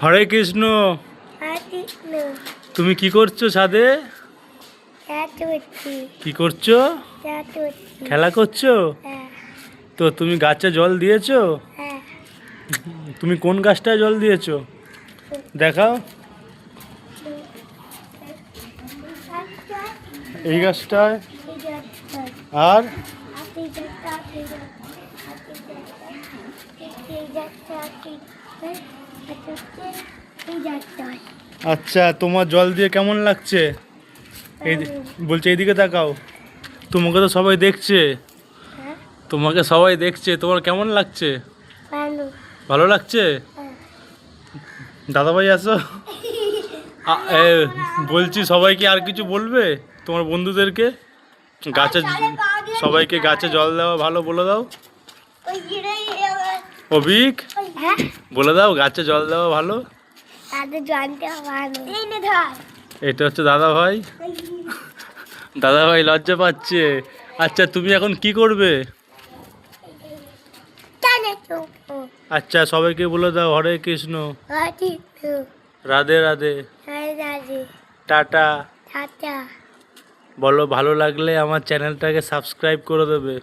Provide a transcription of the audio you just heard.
হরে কৃষ্ণ। তুমি কি করছো ছাদে? কি করছো? খেলা করছো? তো তুমি গাছে জল দিয়েছো? তুমি কোন গাছটায় জল দিয়েছো দেখাও। এই গাছটায় আর আচ্ছা, তোমার জল দিয়ে কেমন লাগছে? এই বলছে এইদিকে তাকাও। তোমাকে তো সবাই দেখছে, তোমাকে সবাই দেখছে, তোমার কেমন লাগছে? ভালো লাগছে? দাদাভাই আসো। বলছি সবাইকে আর কিছু বলবে তোমার বন্ধুদেরকে? গাছে সবাইকে গাছে জল দেওয়া ভালো বলে দাও। অভিক বলে দাও গাছে জল দেওয়া ভালো। এটা হচ্ছে দাদা ভাই। দাদা ভাই লজ্জা পাচ্ছে। আচ্ছা, তুমি এখন কি করবে? আচ্ছা, সবাইকে বলে দাও হরে কৃষ্ণ, রাধে রাধে, টাটা। বলো ভালো লাগলে আমার চ্যানেলটাকে সাবস্ক্রাইব করে দেবে।